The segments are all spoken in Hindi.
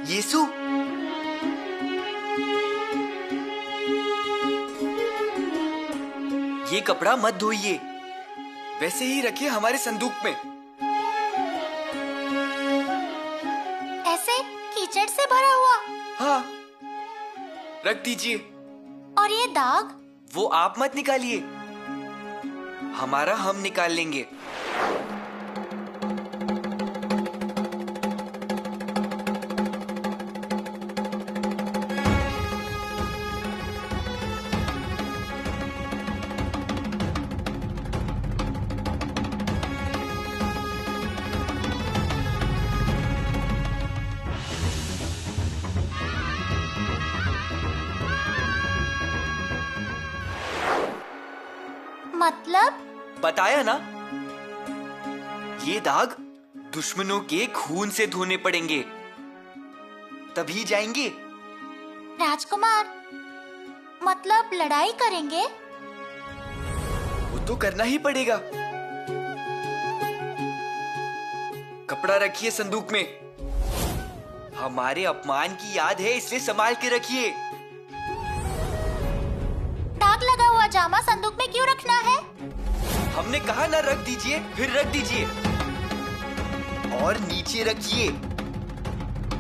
येसु, ये कपड़ा मत धोइए, वैसे ही रखिए हमारे संदूक में। ऐसे कीचड़ से भरा हुआ? हाँ, रख दीजिए। और ये दाग? वो आप मत निकालिए, हमारा हम निकाल लेंगे। मतलब? बताया ना, ये दाग दुश्मनों के खून से धोने पड़ेंगे, तभी जाएंगे। राजकुमार, मतलब लड़ाई करेंगे? वो तो करना ही पड़ेगा। कपड़ा रखिए संदूक में, हमारे अपमान की याद है, इसलिए संभाल के रखिए। दाग लगा हुआ जामा संदूक में क्यों रखना है? हमने कहा ना रख दीजिए, फिर रख दीजिए और नीचे रखिए।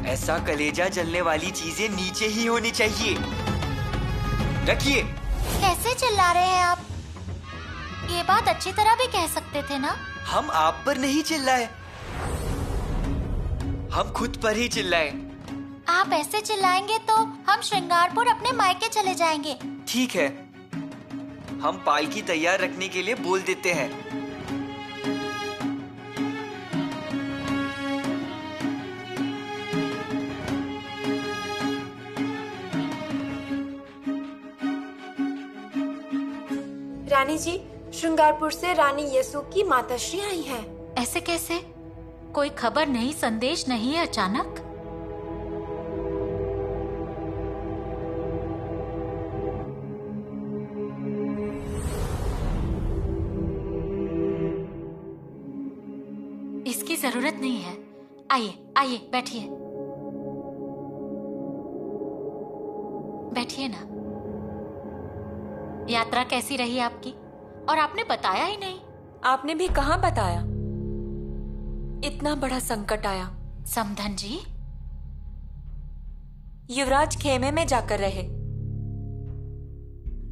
ऐसा कलेजा जलने वाली चीजें नीचे ही होनी चाहिए। रखिए। कैसे चिल्ला रहे हैं आप? ये बात अच्छी तरह भी कह सकते थे ना। हम आप पर नहीं चिल्लाए, हम खुद पर ही चिल्लाए। आप ऐसे चिल्लाएंगे तो हम श्रृंगारपुर अपने मायके चले जाएंगे। ठीक है, हम पालकी तैयार रखने के लिए बोल देते हैं। रानी जी, श्रृंगारपुर से रानी येसु की माताश्री आई है। ऐसे कैसे? कोई खबर नहीं, संदेश नहीं है अचानक? इसकी जरूरत नहीं है। आइए आइए, बैठिए बैठिए ना। यात्रा कैसी रही आपकी? और आपने बताया ही नहीं। आपने भी कहाँ बताया? इतना बड़ा संकट आया। समधन जी, युवराज खेमे में जाकर रहे,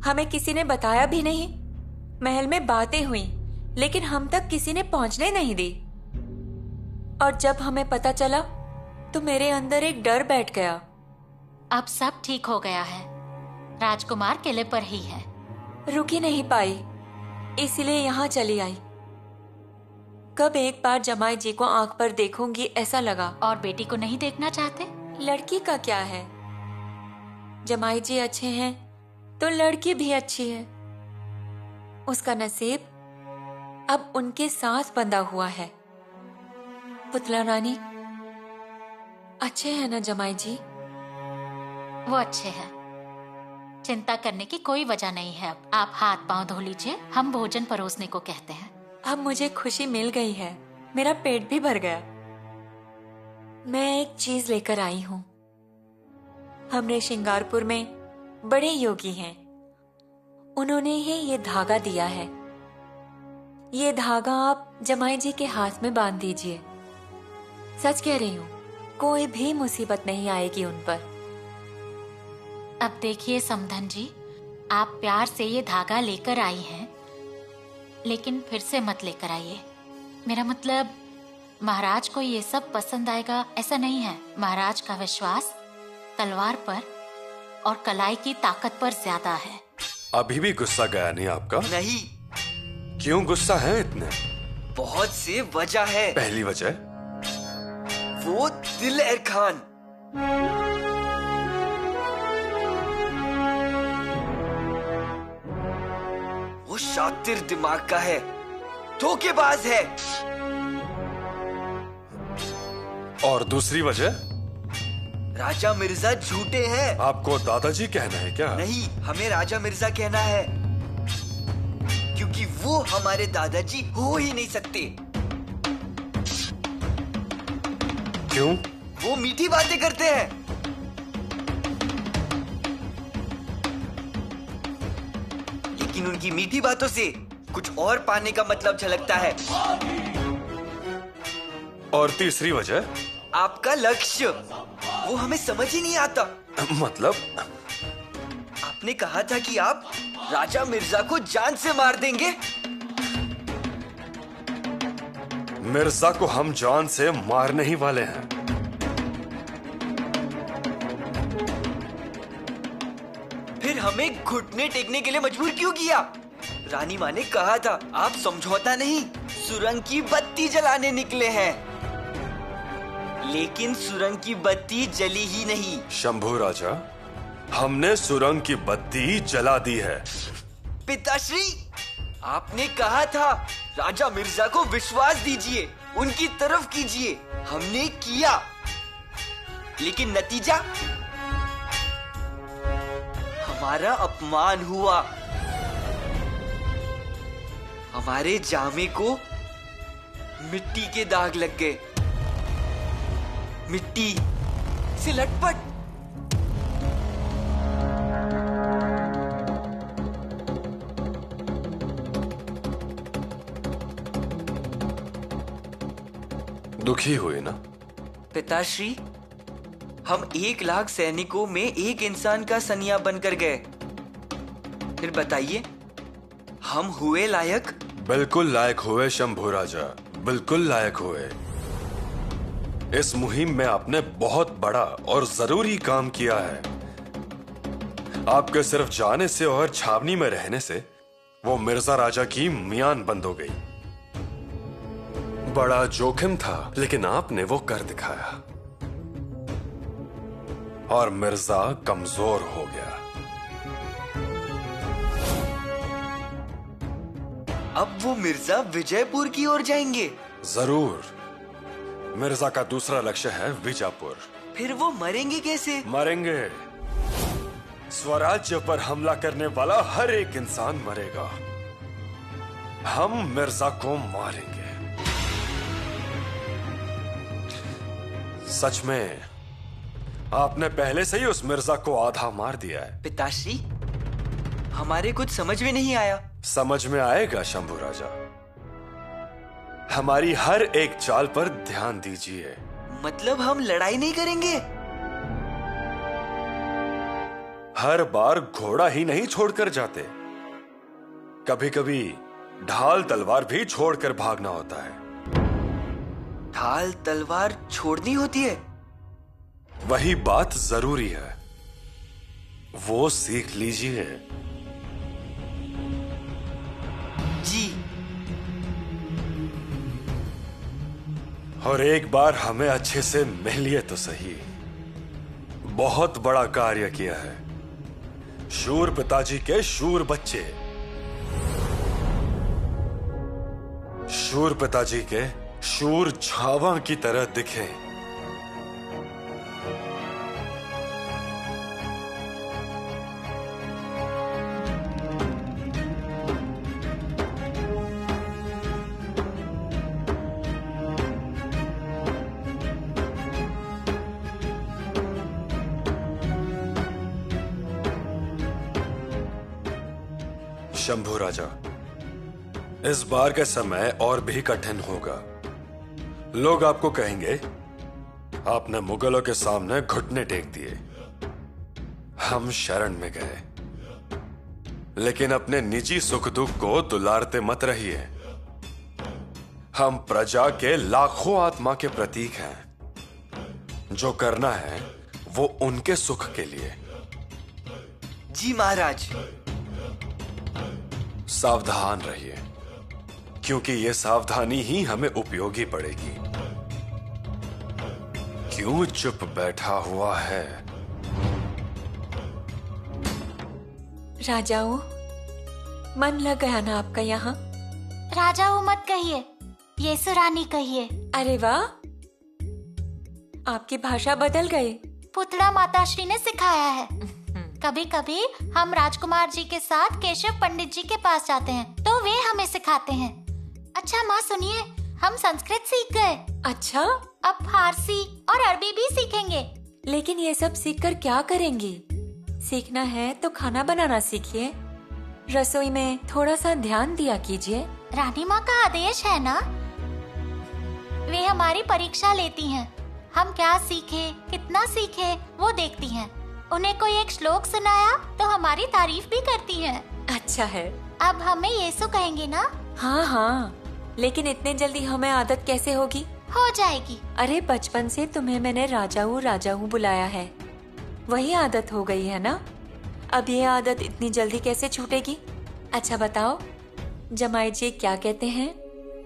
हमें किसी ने बताया भी नहीं। महल में बातें हुई, लेकिन हम तक किसी ने पहुंचने नहीं दी। और जब हमें पता चला तो मेरे अंदर एक डर बैठ गया। अब सब ठीक हो गया है। राजकुमार किले पर ही है। रुक ही नहीं पाई, इसलिए यहाँ चली आई। कब एक बार जमाई जी को आंख पर देखूंगी ऐसा लगा। और बेटी को नहीं देखना चाहते? लड़की का क्या है, जमाई जी अच्छे हैं तो लड़की भी अच्छी है। उसका नसीब अब उनके साथ बंधा हुआ है। पुतला रानी अच्छे हैं ना जमाई जी? वो अच्छे हैं, चिंता करने की कोई वजह नहीं है। अब आप हाथ पांव धो लीजिए, हम भोजन परोसने को कहते हैं। अब मुझे खुशी मिल गई है, मेरा पेट भी भर गया। मैं एक चीज लेकर आई हूँ। हमने श्रृंगारपुर में बड़े योगी हैं, उन्होंने ही ये धागा दिया है। ये धागा आप जमाई जी के हाथ में बांध दीजिए। सच कह रही हूँ, कोई भी मुसीबत नहीं आएगी उन पर। अब देखिए समधन जी, आप प्यार से ये धागा लेकर आई हैं, लेकिन फिर से मत लेकर आइए। मेरा मतलब, महाराज को ये सब पसंद आएगा ऐसा नहीं है। महाराज का विश्वास तलवार पर और कलाई की ताकत पर ज्यादा है। अभी भी गुस्सा गया नहीं आपका? नहीं। क्यों गुस्सा है इतने? बहुत से वजह है। पहली वजह, वो दिलेर खान। वो शातिर दिमाग का है, धोखेबाज है। और दूसरी वजह? राजा मिर्जा झूठे हैं। आपको दादाजी कहना है क्या? नहीं, हमें राजा मिर्जा कहना है, क्योंकि क्योंकि वो हमारे दादाजी हो ही नहीं सकते। क्यों? वो मीठी बातें करते हैं। लेकिन उनकी मीठी बातों से कुछ और पाने का मतलब झलकता है। और तीसरी वजह? आपका लक्ष्य, वो हमें समझ ही नहीं आता। मतलब? आपने कहा था कि आप राजा मिर्जा को जान से मार देंगे। मिर्जा को हम जान से मारने ही वाले हैं। फिर हमें घुटने टेकने के लिए मजबूर क्यों किया? रानी माँ ने कहा था आप समझौता नहीं, सुरंग की बत्ती जलाने निकले हैं। लेकिन सुरंग की बत्ती जली ही नहीं। शंभू राजा, हमने सुरंग की बत्ती जला दी है। पिताश्री, आपने कहा था राजा मिर्जा को विश्वास दीजिए, उनकी तरफ कीजिए। हमने किया, लेकिन नतीजा हमारा अपमान हुआ। हमारे जामे को मिट्टी के दाग लग गए, मिट्टी से लटपट। दुखी हुए ना? पिताश्री, हम 1,00,000 सैनिकों में एक इंसान का सनिया बनकर गए। फिर बताइए, हम हुए लायक? बिल्कुल लायक हुए शंभू राजा, बिल्कुल लायक हुए। इस मुहिम में आपने बहुत बड़ा और जरूरी काम किया है। आपके सिर्फ जाने से और छावनी में रहने से वो मिर्जा राजा की मियान बंद हो गई। बड़ा जोखिम था, लेकिन आपने वो कर दिखाया और मिर्जा कमजोर हो गया। अब वो मिर्जा विजयपुर की ओर जाएंगे। जरूर। मिर्जा का दूसरा लक्ष्य है विजापुर। फिर वो मरेंगे कैसे? मरेंगे। स्वराज्य पर हमला करने वाला हर एक इंसान मरेगा। हम मिर्जा को मारेंगे। सच में आपने पहले से ही उस मिर्जा को आधा मार दिया है। पिताश्री, हमारे कुछ समझ में नहीं आया। समझ में आएगा शंभू राजा। हमारी हर एक चाल पर ध्यान दीजिए। मतलब हम लड़ाई नहीं करेंगे? हर बार घोड़ा ही नहीं छोड़कर जाते, कभी कभी ढाल तलवार भी छोड़कर भागना होता है। ढाल तलवार छोड़नी होती है? वही बात जरूरी है, वो सीख लीजिए। जी। और एक बार हमें अच्छे से मिलिए तो सही। बहुत बड़ा कार्य किया है। शूर पिताजी के शूर बच्चे, शूर पिताजी के शूर छावा की तरह दिखे। शंभू राजा, इस बार का समय और भी कठिन होगा। लोग आपको कहेंगे आपने मुगलों के सामने घुटने टेक दिए, हम शरण में गए। लेकिन अपने निजी सुख दुख को दुलारते मत रहिए। हम प्रजा के लाखों आत्मा के प्रतीक हैं। जो करना है वो उनके सुख के लिए। जी महाराज। सावधान रहिए, क्योंकि यह सावधानी ही हमें उपयोगी पड़ेगी। क्यों चुप बैठा हुआ है? राजाओं, मन लग गया ना आपका यहाँ? राजाओं मत कहिए, येसु रानी कहिए। अरे वाह, आपकी भाषा बदल गई। पुतड़ा माताश्री ने सिखाया है। कभी कभी हम राजकुमार जी के साथ केशव पंडित जी के पास जाते हैं तो वे हमें सिखाते हैं। अच्छा माँ सुनिए, हम संस्कृत सीख गए। अच्छा, अब फारसी और अरबी भी सीखेंगे। लेकिन ये सब सीखकर क्या करेंगी? सीखना है तो खाना बनाना सीखिए, रसोई में थोड़ा सा ध्यान दिया कीजिए। रानी माँ का आदेश है ना, वे हमारी परीक्षा लेती हैं। हम क्या सीखे, कितना सीखे, वो देखती हैं। उन्हें कोई एक श्लोक सुनाया तो हमारी तारीफ भी करती हैं। अच्छा है। अब हमें यीशु कहेंगे ना? हाँ हाँ, लेकिन इतने जल्दी हमें आदत कैसे होगी? हो जाएगी। अरे बचपन से तुम्हें मैंने राजाऊ बुलाया है, वही आदत हो गई है ना। अब ये आदत इतनी जल्दी कैसे छूटेगी? अच्छा बताओ, जमाई जी क्या कहते हैं?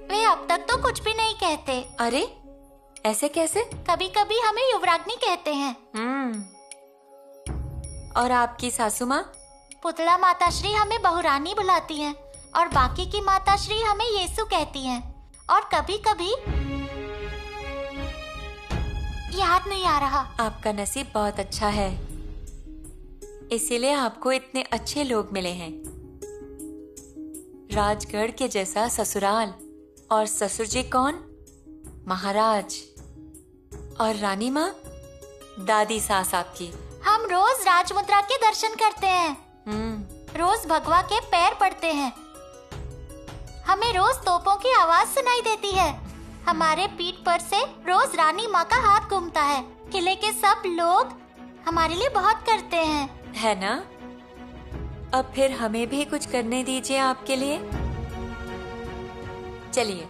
वे अब तक तो कुछ भी नहीं कहते। अरे ऐसे कैसे? कभी कभी हमें युवराग्नि कहते हैं। और आपकी सासू माँ? पुतला माताश्री हमें बहुरानी बुलाती हैं और बाकी की माताश्री हमें यीशु कहती हैं। और कभी कभी याद नहीं आ रहा। आपका नसीब बहुत अच्छा है, इसीलिए आपको इतने अच्छे लोग मिले हैं। राजगढ़ के जैसा ससुराल, और ससुर जी कौन? महाराज। और रानी माँ? दादी सास आपकी। हम रोज राजमुद्रा के दर्शन करते हैं। रोज भगवा के पैर पड़ते हैं। हमें रोज तोपों की आवाज सुनाई देती है। हमारे पीठ पर से रोज रानी माँ का हाथ घूमता है। किले के सब लोग हमारे लिए बहुत करते हैं, है ना? अब फिर हमें भी कुछ करने दीजिए आपके लिए। चलिए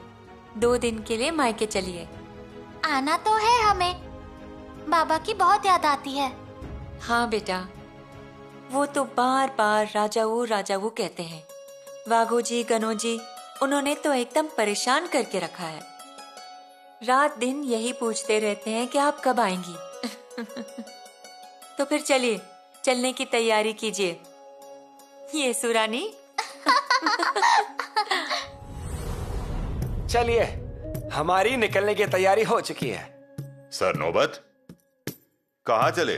2 दिन के लिए मायके चलिए। आना तो है हमें, बाबा की बहुत याद आती है। हाँ बेटा, वो तो बार बार राजाऊ कहते हैं। वाघो जी, गनो जी, उन्होंने तो एकदम परेशान करके रखा है। रात दिन यही पूछते रहते हैं कि आप कब आएंगी। तो फिर चलिए, चलने की तैयारी कीजिए। ये सुरानी। चलिए, हमारी निकलने की तैयारी हो चुकी है। सर नौबत, कहाँ चले?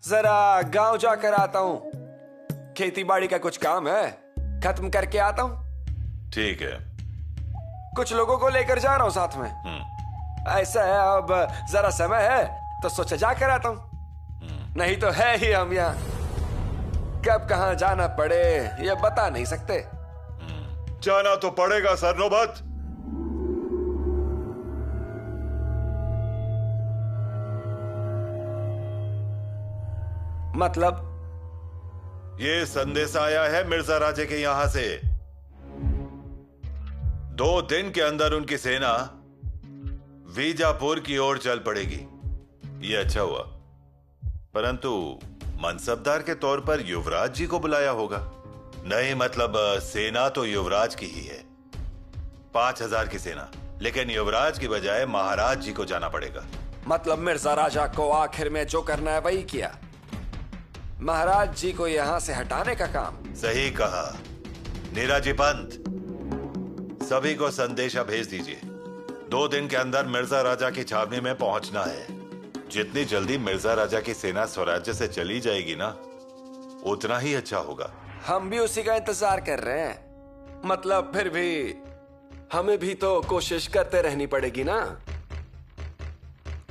जरा गांव जाकर आता हूँ, खेती बाड़ी का कुछ काम है, खत्म करके आता हूँ। ठीक है। कुछ लोगों को लेकर जा रहा हूँ साथ में। ऐसा है, अब जरा समय है तो सोचा जाकर आता हूँ। नहीं तो है ही हम यहाँ, कब कहाँ जाना पड़े ये बता नहीं सकते। जाना तो पड़ेगा सर नौबत। मतलब? ये संदेश आया है मिर्जा राजे के यहां से। 2 दिन के अंदर उनकी सेना वीजापुर की ओर चल पड़ेगी। ये अच्छा हुआ, परंतु मनसबदार के तौर पर युवराज जी को बुलाया होगा। नहीं, मतलब सेना तो युवराज की ही है, 5000 की सेना, लेकिन युवराज की बजाय महाराज जी को जाना पड़ेगा। मतलब मिर्जा राजा को आखिर में जो करना है वही किया, महाराज जी को यहाँ से हटाने का काम। सही कहा नीराजी पंत। सभी को संदेशा भेज दीजिए। 2 दिन के अंदर मिर्जा राजा की छावनी में पहुंचना है। जितनी जल्दी मिर्जा राजा की सेना स्वराज्य से चली जाएगी ना, उतना ही अच्छा होगा। हम भी उसी का इंतजार कर रहे हैं। मतलब फिर भी हमें भी तो कोशिश करते रहनी पड़ेगी ना।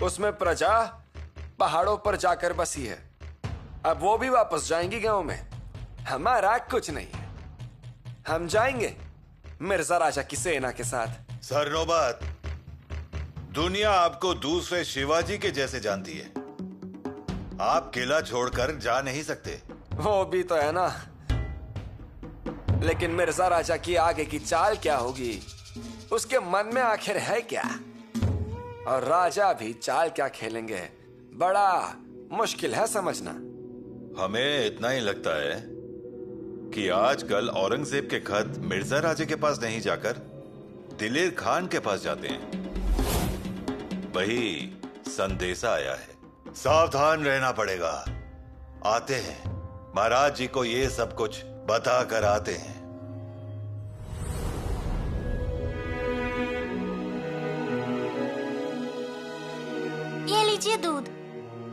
उसमें प्रजा पहाड़ों पर जाकर बसी है, अब वो भी वापस जाएंगी गांव में। हमारा कुछ नहीं है, हम जाएंगे मिर्जा राजा की सेना के साथ। सर नौबत, दुनिया आपको दूसरे शिवाजी के जैसे जानती है। आप किला छोड़कर जा नहीं सकते। वो भी तो है ना, लेकिन मिर्जा राजा की आगे की चाल क्या होगी, उसके मन में आखिर है क्या? और राजा भी चाल क्या खेलेंगे, बड़ा मुश्किल है समझना। हमें इतना ही लगता है कि आजकल औरंगजेब के खत मिर्जा राजे के पास नहीं जाकर दिलेर खान के पास जाते हैं। वही संदेशा आया है, सावधान रहना पड़ेगा। आते हैं, महाराज जी को ये सब कुछ बता कर आते हैं। ये लीजिए दूध,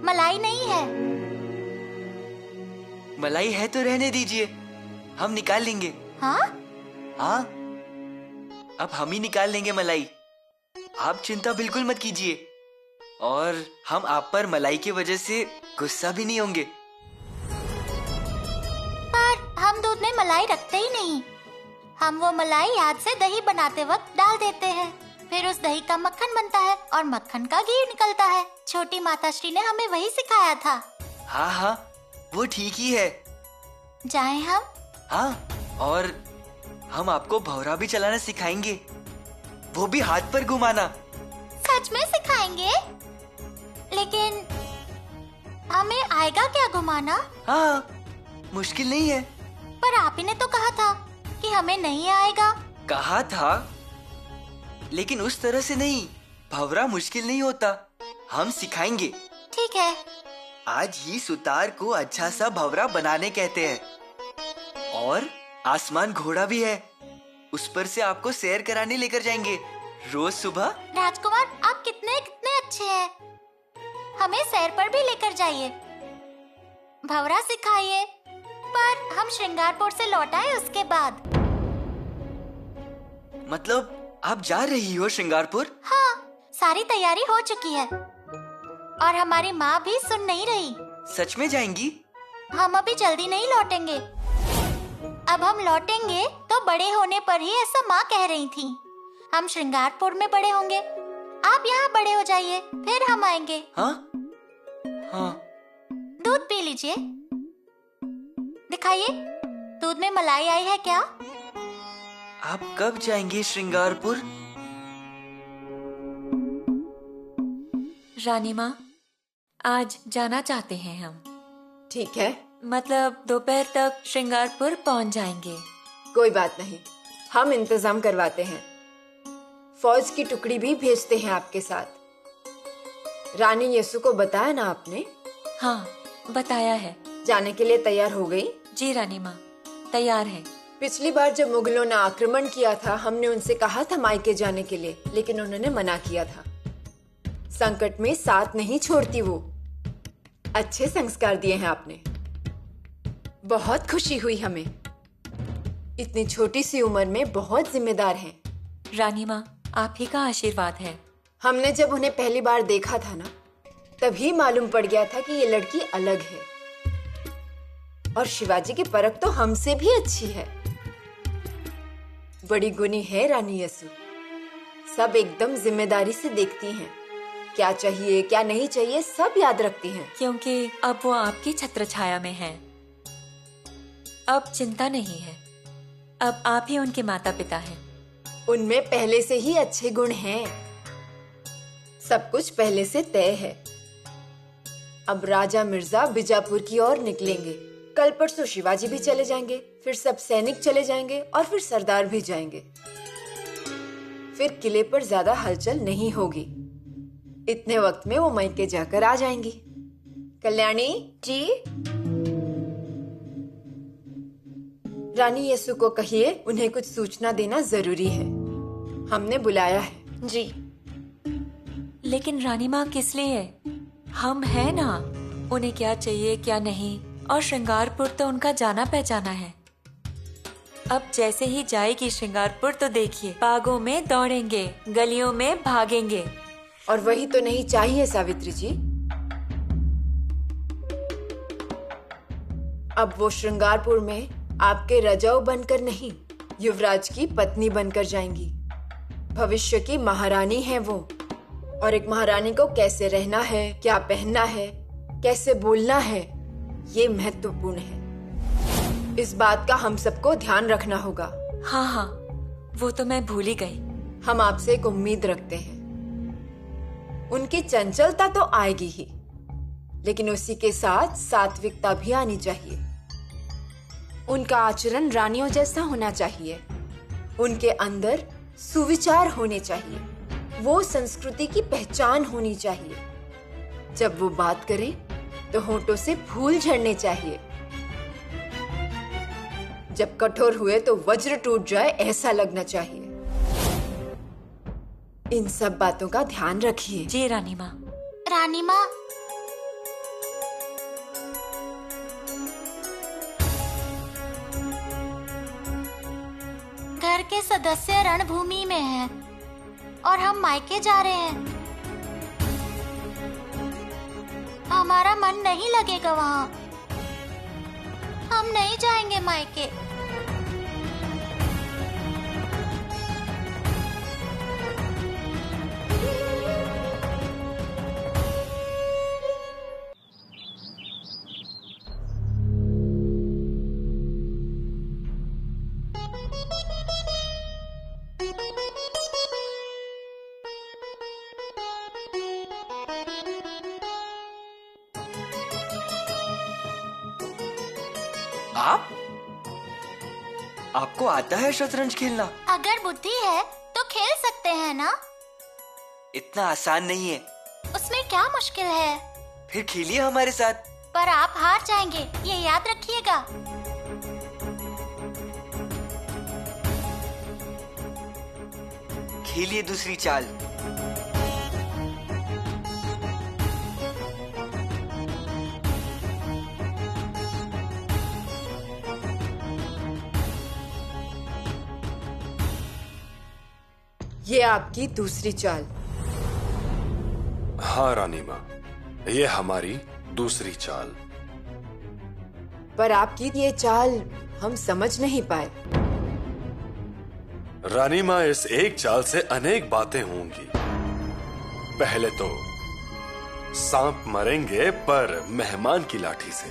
मलाई नहीं है। मलाई है तो रहने दीजिए, हम निकाल लेंगे। हाँ? हाँ, अब हम ही निकाल लेंगे मलाई। आप चिंता बिल्कुल मत कीजिए, और हम आप पर मलाई की वजह से गुस्सा भी नहीं होंगे। पर हम दूध में मलाई रखते ही नहीं। हम वो मलाई याद से दही बनाते वक्त डाल देते हैं। फिर उस दही का मक्खन बनता है और मक्खन का घी निकलता है। छोटी माताश्री ने हमें वही सिखाया था। हाँ हाँ, वो ठीक ही है। जाएं हम? हाँ, और हम आपको भौरा भी चलाना सिखाएंगे, वो भी हाथ पर घुमाना। सच में सिखाएंगे? लेकिन हमें आएगा क्या घुमाना? हाँ, मुश्किल नहीं है। पर आप ही ने तो कहा था कि हमें नहीं आएगा। कहा था, लेकिन उस तरह से नहीं। भंवरा मुश्किल नहीं होता, हम सिखाएंगे। ठीक है। आज ही सुतार को अच्छा सा भंवरा बनाने कहते हैं। और आसमान घोड़ा भी है, उस पर से आपको सैर कराने लेकर जाएंगे रोज सुबह। राजकुमार, आप कितने कितने अच्छे हैं। हमें सैर पर भी लेकर जाइए, भंवरा सिखाइए। पर हम श्रृंगारपुर से लौट आए उसके बाद। मतलब आप जा रही हो श्रृंगारपुर? हाँ, सारी तैयारी हो चुकी है और हमारी माँ भी सुन नहीं रही। सच में जाएंगी? हम अभी जल्दी नहीं लौटेंगे। अब हम लौटेंगे तो बड़े होने पर ही, ऐसा माँ कह रही थी। हम श्रृंगारपुर में बड़े होंगे, आप यहाँ बड़े हो जाइए, फिर हम आएंगे। हाँ हाँ। दूध पी लीजिए, दिखाइए दूध में मलाई आई है क्या? आप कब जाएंगे श्रृंगारपुर? रानी माँ, आज जाना चाहते हैं हम। ठीक है, मतलब दोपहर तक श्रृंगारपुर पहुंच जाएंगे। कोई बात नहीं, हम इंतजाम करवाते हैं। फौज की टुकड़ी भी भेजते हैं आपके साथ। रानी येसु को बताया ना आपने? हाँ, बताया है। जाने के लिए तैयार हो गई? जी रानी माँ, तैयार है। पिछली बार जब मुगलों ने आक्रमण किया था, हमने उनसे कहा था मायके जाने के लिए, लेकिन उन्होंने मना किया था। संकट में साथ नहीं छोड़ती वो। अच्छे संस्कार दिए हैं आपने, बहुत खुशी हुई हमें। इतनी छोटी सी उम्र में बहुत जिम्मेदार हैं। रानी माँ, आप ही का आशीर्वाद है। हमने जब उन्हें पहली बार देखा था ना, तभी मालूम पड़ गया था कि ये लड़की अलग है। और शिवाजी की परख तो हमसे भी अच्छी है। बड़ी गुणी है रानी येसु, सब एकदम जिम्मेदारी से देखती हैं। क्या चाहिए क्या नहीं चाहिए सब याद रखती हैं। क्योंकि अब वो आपकी छत्र छाया में है। अब चिंता नहीं है, अब आप ही उनके माता पिता हैं। उनमें पहले से ही अच्छे गुण हैं, सब कुछ पहले से तय है। अब राजा मिर्जा बीजापुर की ओर निकलेंगे। कल परसों शिवाजी भी चले जाएंगे, फिर सब सैनिक चले जाएंगे और फिर सरदार भी जाएंगे। फिर किले पर ज्यादा हलचल नहीं होगी। इतने वक्त में वो मायके जाकर आ जाएंगी। कल्याणी जी, रानी येसु को कहिए उन्हें कुछ सूचना देना जरूरी है। हमने बुलाया है। जी। लेकिन रानी माँ किस लिए? हम हैं ना, उन्हें क्या चाहिए क्या नहीं। और श्रृंगारपुर तो उनका जाना पहचाना है। अब जैसे ही जाएगी श्रृंगारपुर तो देखिए, बागों में दौड़ेंगे, गलियों में भागेंगे। और वही तो नहीं चाहिए सावित्री जी। अब वो श्रृंगारपुर में आपके रजाऊ बनकर नहीं, युवराज की पत्नी बनकर जाएंगी। भविष्य की महारानी है वो। और एक महारानी को कैसे रहना है, क्या पहनना है, कैसे बोलना है, ये महत्वपूर्ण है। इस बात का हम सबको ध्यान रखना होगा। हाँ हाँ, वो तो मैं भूल ही गई। हम आपसे एक उम्मीद रखते हैं। उनकी चंचलता तो आएगी ही, लेकिन उसी के साथ सात्विकता भी आनी चाहिए। उनका आचरण रानियों जैसा होना चाहिए। उनके अंदर सुविचार होने चाहिए। वो संस्कृति की पहचान होनी चाहिए। जब वो बात करें तो होठों से फूल झड़ने चाहिए। जब कठोर हुए तो वज्र टूट जाए ऐसा लगना चाहिए। इन सब बातों का ध्यान रखिए। जी रानी माँ। रानी माँ, घर घर के सदस्य रणभूमि में हैं और हम मायके जा रहे हैं। हमारा मन नहीं लगेगा वहाँ। हम नहीं जाएंगे मायके। आपको आता है शतरंज खेलना? अगर बुद्धि है तो खेल सकते हैं ना? इतना आसान नहीं है। उसमें क्या मुश्किल है? फिर खेलिए हमारे साथ। पर आप हार जाएंगे, ये याद रखिएगा। खेलिए दूसरी चाल। ये आपकी दूसरी चाल। हाँ रानी माँ, ये हमारी दूसरी चाल। पर आपकी ये चाल हम समझ नहीं पाए। रानी माँ, इस एक चाल से अनेक बातें होंगी। पहले तो सांप मरेंगे पर मेहमान की लाठी से।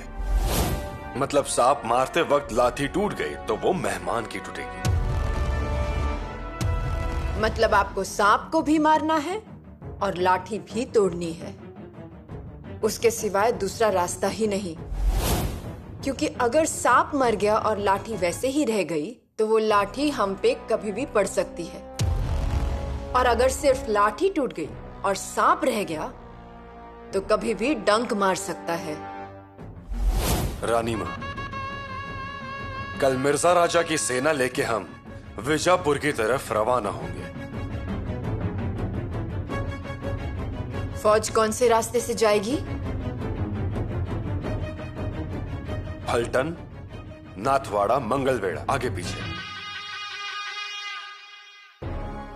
मतलब सांप मारते वक्त लाठी टूट गई तो वो मेहमान की टूटेगी। मतलब आपको सांप को भी मारना है और लाठी भी तोड़नी है। उसके सिवाय दूसरा रास्ता ही नहीं, क्योंकि अगर सांप मर गया और लाठी वैसे ही रह गई तो वो लाठी हम पे कभी भी पड़ सकती है। और अगर सिर्फ लाठी टूट गई और सांप रह गया तो कभी भी डंक मार सकता है। रानी माँ, कल मिर्जा राजा की सेना लेके हम विजापुर की तरफ रवाना होंगे। फौज कौन से रास्ते से जाएगी? फलटन, नाथवाड़ा, मंगलवेड़ा, आगे पीछे।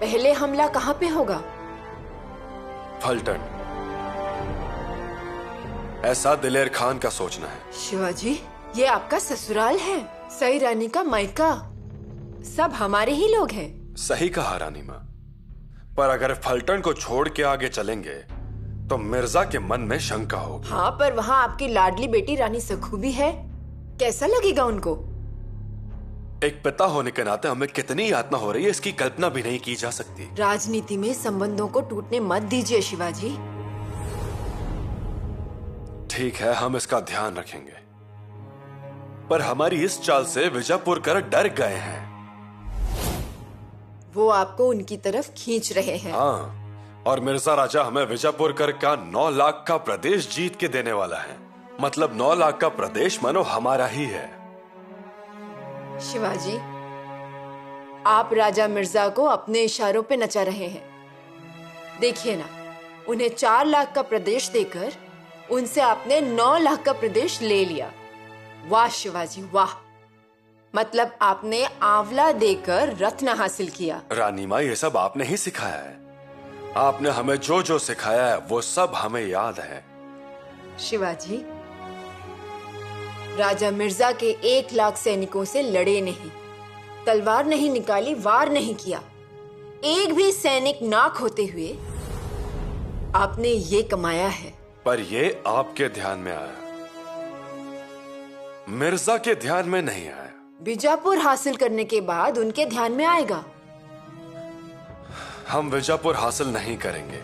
पहले हमला कहाँ पे होगा? फलटन। ऐसा दिलेर खान का सोचना है। शिवाजी, ये आपका ससुराल है, सई रानी का मायका, सब हमारे ही लोग हैं। सही कहा रानी माँ, पर अगर फलटन को छोड़ के आगे चलेंगे तो मिर्जा के मन में शंका होगी। हाँ, पर वहाँ आपकी लाडली बेटी रानी सखू भी है, कैसा लगेगा उनको? एक पिता होने के नाते हमें कितनी यातना हो रही है इसकी कल्पना भी नहीं की जा सकती। राजनीति में संबंधों को टूटने मत दीजिए शिवाजी। ठीक है, हम इसका ध्यान रखेंगे, पर हमारी इस चाल से विजापुर कर डर गए हैं। वो आपको उनकी तरफ खींच रहे हैं। हाँ, और मिर्जा राजा हमें विजापुर कर का 9 लाख का प्रदेश जीत के देने वाला है। मतलब 9 लाख का प्रदेश मानो हमारा ही है। शिवाजी, आप राजा मिर्जा को अपने इशारों पे नचा रहे हैं। देखिए ना, उन्हें 4 लाख का प्रदेश देकर उनसे आपने 9 लाख का प्रदेश ले लिया। वाह शिवाजी वाह, मतलब आपने आंवला देकर रत्न हासिल किया। रानी माँ, ये सब आपने ही सिखाया है। आपने हमें जो जो सिखाया है वो सब हमें याद है। शिवाजी, राजा मिर्जा के 1 लाख सैनिकों से लड़े नहीं, तलवार नहीं निकाली, वार नहीं किया, एक भी सैनिक ना खोते हुए आपने ये कमाया है। पर ये आपके ध्यान में आया, मिर्जा के ध्यान में नहीं आया। बीजापुर हासिल करने के बाद उनके ध्यान में आएगा। हम बीजापुर हासिल नहीं करेंगे।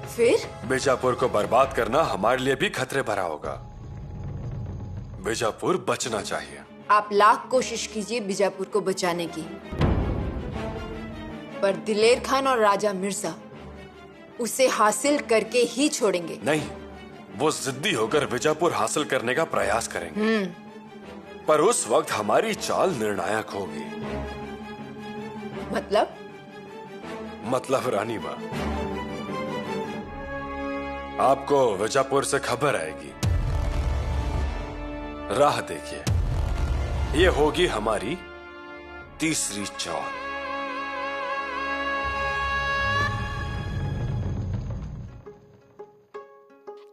फिर बीजापुर को बर्बाद करना हमारे लिए भी खतरे भरा होगा। बीजापुर बचना चाहिए। आप लाख कोशिश कीजिए बीजापुर को बचाने की, पर दिलेर खान और राजा मिर्जा उसे हासिल करके ही छोड़ेंगे। नहीं, वो जिद्दी होकर बीजापुर हासिल करने का प्रयास करेंगे, पर उस वक्त हमारी चाल निर्णायक होगी। मतलब रानी माँ, आपको विजापुर से खबर आएगी। राह देखिए, ये होगी हमारी तीसरी चाल।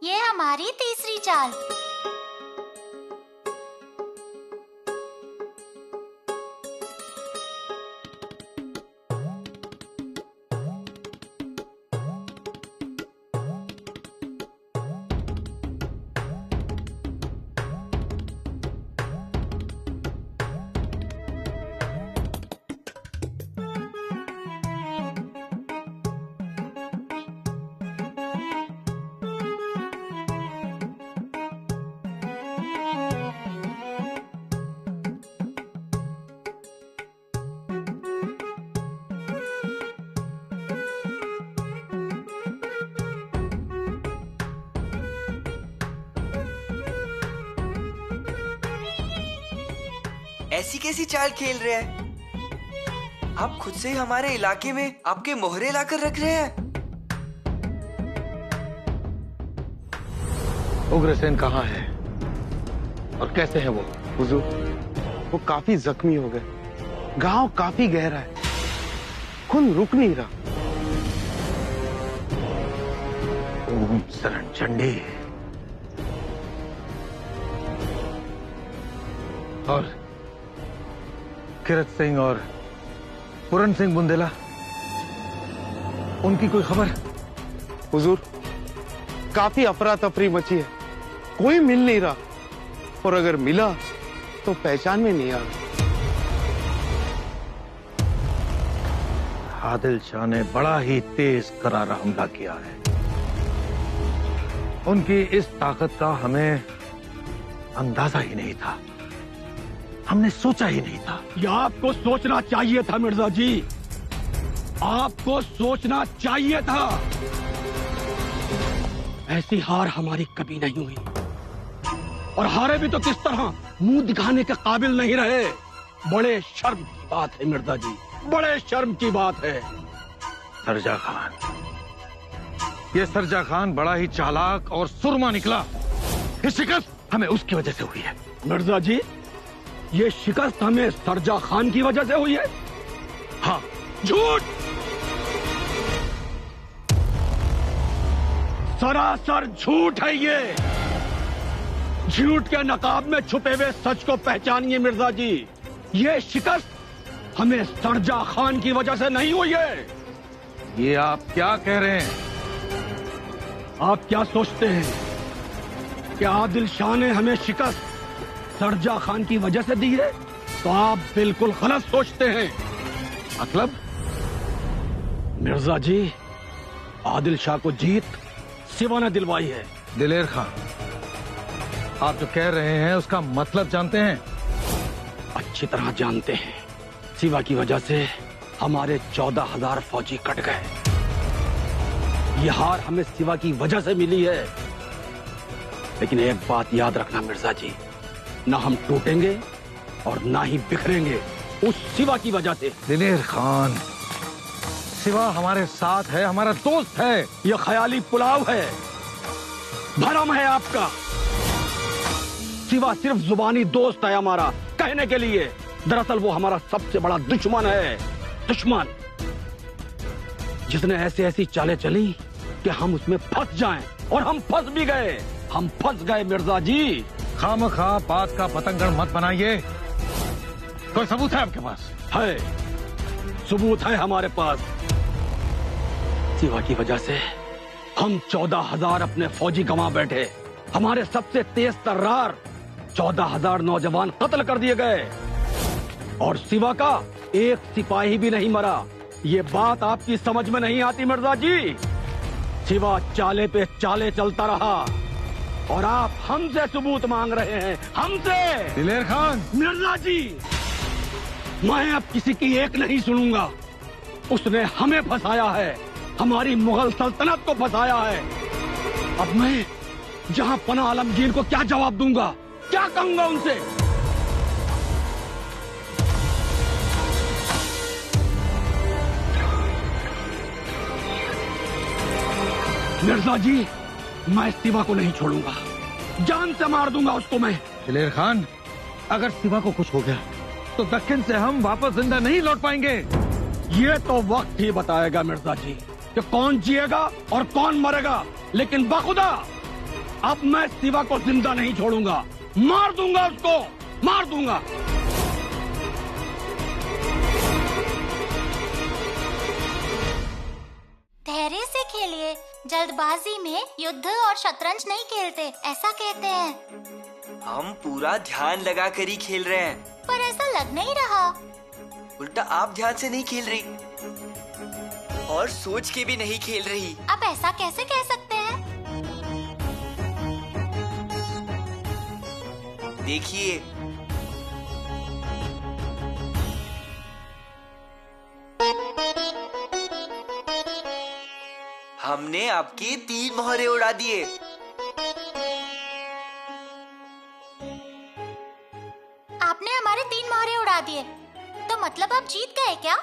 ये हमारी तीसरी चाल। ऐसी कैसी चाल खेल रहे हैं? आप खुद से ही हमारे इलाके में आपके मोहरे लाकर रख रहे हैं। उग्रसेन कहाँ है और कैसे है वो? हुजूर, वो काफी जख्मी हो गए। घाव काफी गहरा है, खून रुक नहीं रहा। ओम शरण चंडी। और किरत सिंह और पूरन सिंह बुंदेला, उनकी कोई खबर? हुजूर, काफी अफरा तफरी मची है, कोई मिल नहीं रहा, और अगर मिला तो पहचान में नहीं आ रहा। आदिल शाह ने बड़ा ही तेज करारा हमला किया है। उनकी इस ताकत का हमें अंदाजा ही नहीं था, हमने सोचा ही नहीं था। ये आपको सोचना चाहिए था मिर्जा जी, आपको सोचना चाहिए था। ऐसी हार हमारी कभी नहीं हुई, और हारे भी तो किस तरह, मुंह दिखाने के काबिल नहीं रहे। बड़े शर्म की बात है मिर्जा जी, बड़े शर्म की बात है। सरजा खान, ये सरजा खान बड़ा ही चालाक और सुरमा निकला। ये शिकस्त हमें उसकी वजह से हुई है। मिर्जा जी, ये शिकस्त हमें सरजा खान की वजह से हुई है? हाँ। झूठ, सरासर झूठ है ये। झूठ के नकाब में छुपे हुए सच को पहचानिए मिर्जा जी। ये शिकस्त हमें सरजा खान की वजह से नहीं हुई है। ये आप क्या कह रहे हैं? आप क्या सोचते हैं कि आदिल शाह ने हमें शिकस्त सरजा खान की वजह से दी है? तो आप बिल्कुल गलत सोचते हैं। मतलब? मिर्जा जी, आदिल शाह को जीत सिवा ने दिलवाई है। दिलेर खान, आप जो कह रहे हैं उसका मतलब जानते हैं? अच्छी तरह जानते हैं। सिवा की वजह से हमारे 14,000 फौजी कट गए। यह हार हमें सिवा की वजह से मिली है। लेकिन एक बात याद रखना मिर्जा जी, ना हम टूटेंगे और ना ही बिखरेंगे उस सिवा की वजह से। दिलेर खान, सिवा हमारे साथ है, हमारा दोस्त है। यह ख्याली पुलाव है, भरम है आपका। सिवा सिर्फ जुबानी दोस्त है हमारा, कहने के लिए। दरअसल वो हमारा सबसे बड़ा दुश्मन है। दुश्मन जिसने ऐसी ऐसी चालें चली कि हम उसमें फंस जाएं, और हम फंस भी गए। हम फंस गए मिर्जा जी। खामखा बात का पतंगड़ मत बनाइए। कोई सबूत है आपके पास? है, सबूत है हमारे पास। सिवा की वजह से हम 14,000 अपने फौजी गंवा बैठे। हमारे सबसे तेज तर्रार 14,000 नौजवान कत्ल कर दिए गए, और सिवा का एक सिपाही भी नहीं मरा। ये बात आपकी समझ में नहीं आती मिर्जा जी। सिवा चाले पे चाले चलता रहा, और आप हमसे सबूत मांग रहे हैं, हमसे। दिलेर खान, मिर्जा जी, मैं अब किसी की एक नहीं सुनूंगा। उसने हमें फंसाया है, हमारी मुगल सल्तनत को फंसाया है। अब मैं जहां पना आलमगीर को क्या जवाब दूंगा, क्या कहूंगा उनसे? मिर्जा जी, मैं सिवा को नहीं छोड़ूंगा, जान से मार दूंगा उसको मैं। दिलेर खान, अगर सिवा को कुछ हो गया तो दक्षिण से हम वापस जिंदा नहीं लौट पाएंगे। ये तो वक्त ही बताएगा मिर्जा जी कि कौन जिएगा और कौन मरेगा, लेकिन बखुदा अब मैं शिवा को जिंदा नहीं छोड़ूंगा, मार दूंगा उसको, मार दूंगा। धैर्य से खेलिए, जल्दबाजी में युद्ध और शतरंज नहीं खेलते, ऐसा कहते हैं। हम पूरा ध्यान लगा कर ही खेल रहे हैं। पर ऐसा लग नहीं रहा। उल्टा आप ध्यान से नहीं खेल रही और सोच के भी नहीं खेल रही। आप ऐसा कैसे कह सकते हैं? देखिए, हमने आपके 3 मोहरे उड़ा दिए। आपने हमारे 3 मोहरे उड़ा दिए, तो मतलब आप जीत गए क्या?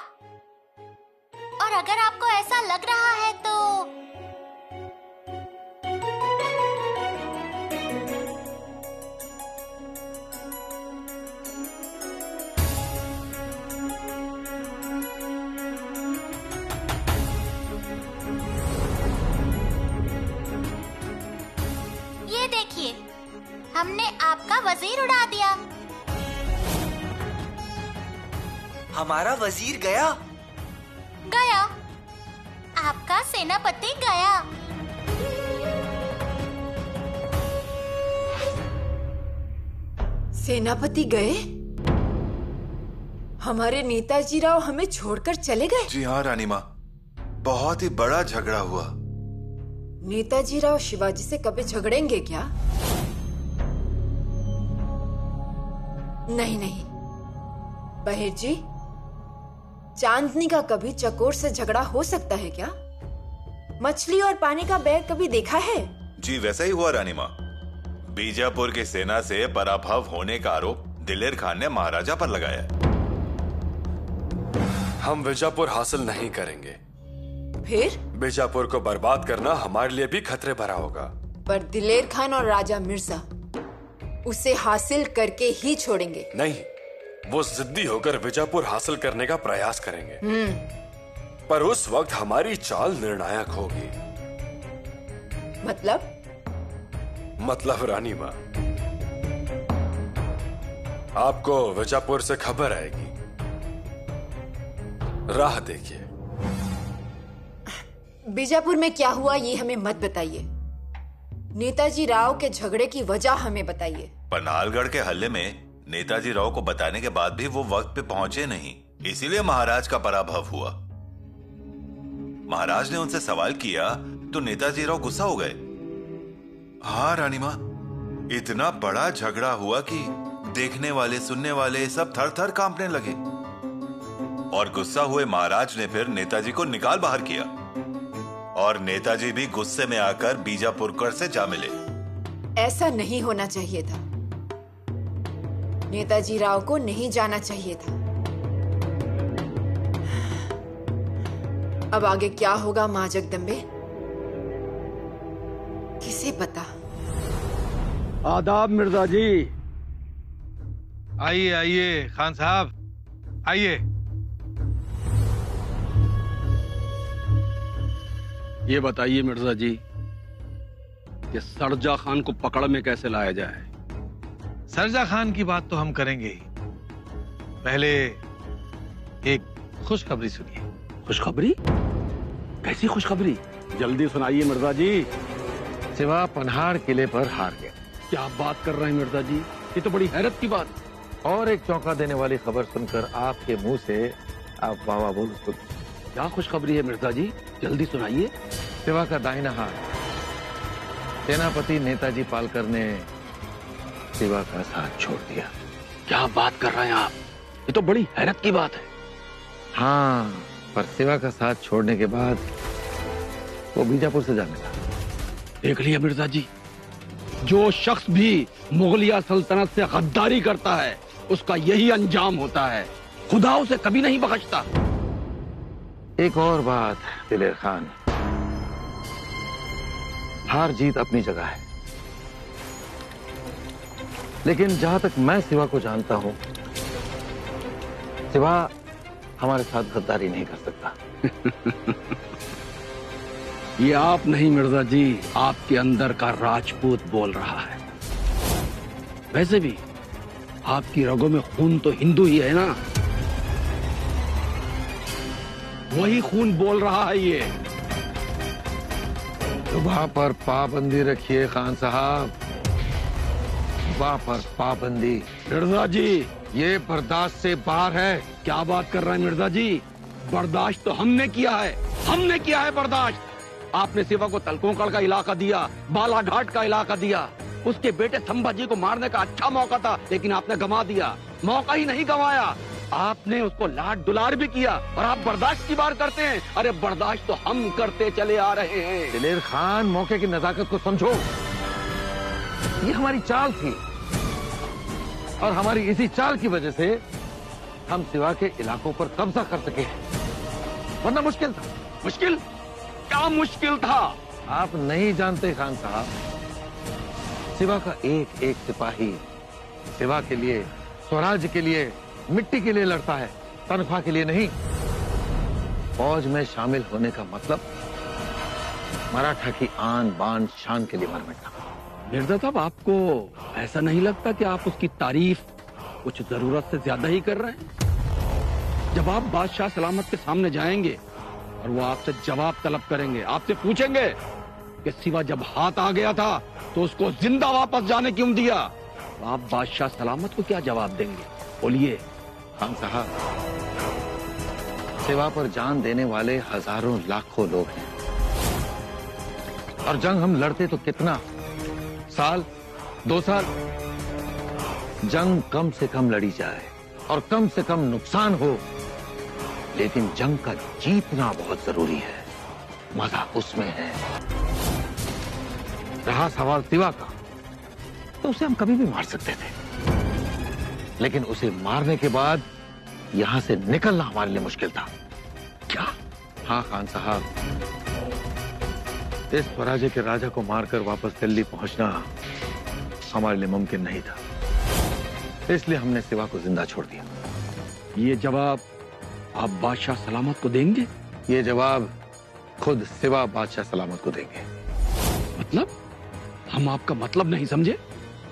और अगर आपको ऐसा लग रहा है तो ये देखिए, हमने आपका वजीर उड़ा दिया। हमारा वजीर गया। गया, आपका सेनापति गया। सेनापति गए? हमारे नेताजी राव हमें छोड़कर चले गए? जी हाँ रानी माँ, बहुत ही बड़ा झगड़ा हुआ। नेताजी राव शिवाजी से कभी झगड़ेंगे क्या? नहीं नहीं बहिर जी, चांदनी का कभी चकोर से झगड़ा हो सकता है क्या? मछली और पानी का बैर कभी देखा है? जी वैसा ही हुआ रानी माँ। बीजापुर की सेना से पराभव होने का आरोप दिलेर खान ने महाराजा पर लगाया। हम बीजापुर हासिल नहीं करेंगे। फिर? बीजापुर को बर्बाद करना हमारे लिए भी खतरे भरा होगा। पर दिलेर खान और राजा मिर्जा उसे हासिल करके ही छोड़ेंगे। नहीं, वो जिद्दी होकर बीजापुर हासिल करने का प्रयास करेंगे। पर उस वक्त हमारी चाल निर्णायक होगी। मतलब रानी माँ, आपको बीजापुर से खबर आएगी, राह देखिए। बीजापुर में क्या हुआ ये हमें मत बताइए। नेताजी राव के झगड़े की वजह हमें बताइए। पनालगढ़ के हल्ले में नेताजी राव को बताने के बाद भी वो वक्त पे पहुंचे नहीं, इसीलिए महाराज का पराभव हुआ। महाराज ने उनसे सवाल किया तो नेताजी राव गुस्सा हो गए। हाँ रानी माँ, इतना बड़ा झगड़ा हुआ कि देखने वाले सुनने वाले सब थर थर कांपने लगे। और गुस्सा हुए महाराज ने फिर नेताजी को निकाल बाहर किया और नेताजी भी गुस्से में आकर बीजापुरकर से जा मिले। ऐसा नहीं होना चाहिए था। नेताजी राव को नहीं जाना चाहिए था। अब आगे क्या होगा मां जगदम्बे, किसे पता। आदाब मिर्जा जी। आइए आइए खान साहब, आइए। ये बताइए मिर्जा जी कि सरजा खान को पकड़ में कैसे लाया जाए? सरजा खान की बात तो हम करेंगे ही, पहले एक खुशखबरी सुनिए। खुशखबरी? कैसी खुशखबरी? जल्दी सुनाइए मिर्जा जी। शिवा पनहाड़ किले पर हार गया। क्या बात कर रहे हैं मिर्जा जी, ये तो बड़ी हैरत की बात। और एक चौंका देने वाली खबर सुनकर आपके मुंह से आप वाह वाह बोल उठे। क्या खुशखबरी है मिर्जा जी, जल्दी सुनाइए। शिवा का दाहिना हाथ सेनापति नेताजी पालकर ने शिवा का साथ छोड़ दिया। क्या बात कर रहे हैं आप, ये तो बड़ी हैरत की बात है। हाँ, पर शिवा का साथ छोड़ने के बाद वो बीजापुर से जा मिला। देख लिया मिर्जा जी, जो शख्स भी मुगलिया सल्तनत से गद्दारी करता है उसका यही अंजाम होता है। खुदा उसे कभी नहीं बख्शता। एक और बात दिलेर खान, हार जीत अपनी जगह है, लेकिन जहां तक मैं शिवा को जानता हूं सिवा हमारे साथ गद्दारी नहीं कर सकता। ये आप नहीं मिर्जा जी, आपके अंदर का राजपूत बोल रहा है। वैसे भी आपकी रगों में खून तो हिंदू ही है ना, वही खून बोल रहा है ये। सुबह पर पाबंदी रखिए खान साहब, सुबह पर पाबंदी। मिर्जा जी ये बर्दाश्त से बाहर है। क्या बात कर रहे हैं मिर्जा जी? बर्दाश्त तो हमने किया है, हमने किया है बर्दाश्त। आपने सिवा को तलकोंकड़ का इलाका दिया, बालाघाट का इलाका दिया, उसके बेटे संभाजी को मारने का अच्छा मौका था, लेकिन आपने गंवा दिया। मौका ही नहीं गंवाया, आपने उसको लाड दुलार भी किया, और आप बर्दाश्त की बात करते हैं। अरे बर्दाश्त तो हम करते चले आ रहे हैं। दिलेर खान, मौके की नजाकत को समझो। ये हमारी चाल थी, और हमारी इसी चाल की वजह से हम सिवा के इलाकों पर कब्जा कर सके हैं, वरना मुश्किल था। मुश्किल? क्या मुश्किल था? आप नहीं जानते खान साहब, सिवा का एक एक सिपाही सिवा के लिए, स्वराज्य के लिए, मिट्टी के लिए लड़ता है, तनख्वाह के लिए नहीं। फौज में शामिल होने का मतलब मराठा की आन बान शान के लिए मर मिटना। मिर्जा साहब, आपको ऐसा नहीं लगता कि आप उसकी तारीफ कुछ जरूरत से ज्यादा ही कर रहे हैं? जब आप बादशाह सलामत के सामने जाएंगे और वो आपसे जवाब तलब करेंगे, आपसे पूछेंगे कि सिवा जब हाथ आ गया था तो उसको जिंदा वापस जाने क्यों दिया, तो आप बादशाह सलामत को क्या जवाब देंगे? बोलिए। खान साहब, सिवा पर जान देने वाले हजारों लाखों लोग हैं, और जंग हम लड़ते तो कितना, साल, 2 साल। जंग कम से कम लड़ी जाए और कम से कम नुकसान हो, लेकिन जंग का जीतना बहुत जरूरी है, मजा उसमें है। रहा सवाल सिवा का, तो उसे हम कभी भी मार सकते थे, लेकिन उसे मारने के बाद यहां से निकलना हमारे लिए मुश्किल था। क्या? हाँ खान साहब, इस स्वराज्य के राजा को मारकर वापस दिल्ली पहुंचना हमारे लिए मुमकिन नहीं था, इसलिए हमने सिवा को जिंदा छोड़ दिया। ये जवाब आप बादशाह सलामत को देंगे? ये जवाब खुद सिवा बादशाह सलामत को देंगे। मतलब? हम आपका मतलब नहीं समझे।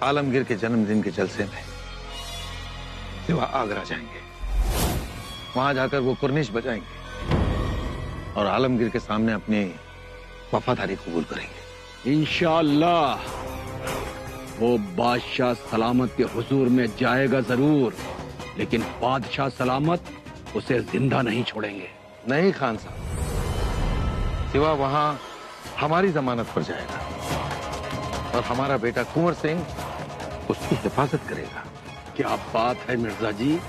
आलमगीर के जन्मदिन के जलसे में सिवा आगरा जाएंगे, वहां जाकर वो कुर्निश बजाएंगे और आलमगीर के सामने अपनी वफादारी कबूल करेंगे। इंशाअल्लाह वो बादशाह सलामत के हुजूर में जाएगा जरूर, लेकिन बादशाह सलामत उसे जिंदा नहीं छोड़ेंगे। नहीं खान साहब, सिवा वहां हमारी जमानत पर जाएगा और हमारा बेटा कुंवर सिंह उसकी हिफाजत करेगा। क्या बात है मिर्जा जी,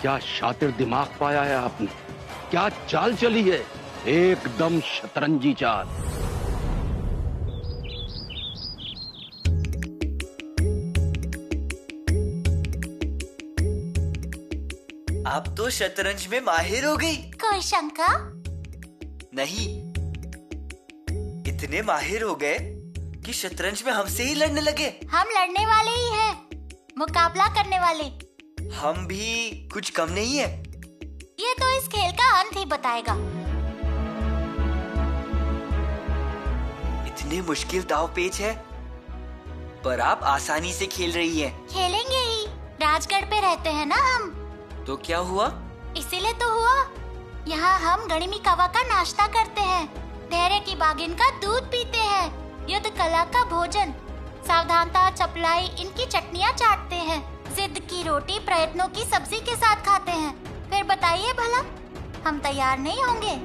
क्या शातिर दिमाग पाया है आपने, क्या चाल चली है, एकदम शतरंजी चाल। आप तो शतरंज में माहिर हो गई। कोई शंका? नहीं, इतने माहिर हो गए कि शतरंज में हमसे ही लड़ने लगे। हम लड़ने वाले ही हैं, मुकाबला करने वाले। हम भी कुछ कम नहीं है। ये तो इस खेल का अंत ही बताएगा। इतने मुश्किल दाव पेच है, पर आप आसानी से खेल रही हैं। खेलेंगे ही, राजगढ़ पे रहते हैं ना हम। तो क्या हुआ? इसीलिए तो हुआ। यहाँ हम गणिमी कवा का नाश्ता करते हैं, धैर्य की बागिन का दूध पीते हैं, युद्ध कला का भोजन, सावधानता, चपलाई इनकी चटनियाँ चाटते हैं, जिद की रोटी प्रयत्नों की सब्जी के साथ खाते हैं। फिर बताइए भला, हम तैयार नहीं होंगे?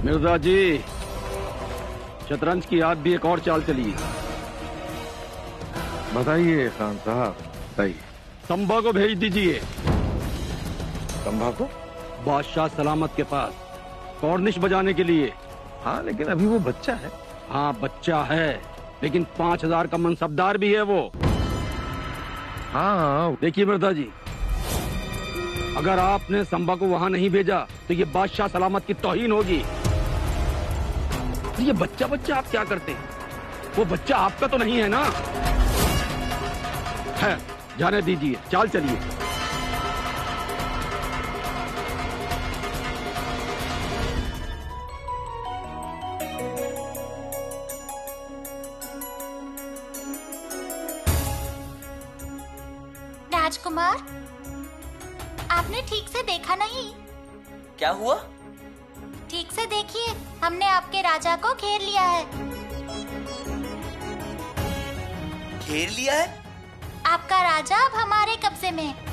मिर्जा जी, शतरंज की याद भी एक और चाल चली है। बताइए खान साहब, बताइए। संभा को भेज दीजिए। संभा को? बादशाह सलामत के पास कॉर्निश बजाने के लिए। हाँ, लेकिन अभी वो बच्चा है। हाँ बच्चा है, लेकिन 5000 का मनसबदार भी है वो। हाँ देखिए मिर्जा जी, अगर आपने संभा को वहां नहीं भेजा तो ये बादशाह सलामत की तौहीन होगी। ये बच्चा बच्चा आप क्या करते हैं? वो बच्चा आपका तो नहीं है ना? है, जाने दीजिए, चाल चलिए। राजकुमार, आपने ठीक से देखा नहीं। क्या हुआ? ठीक से देखिए, हमने आपके राजा को घेर लिया है। घेर लिया है? आपका राजा अब हमारे कब्जे में है।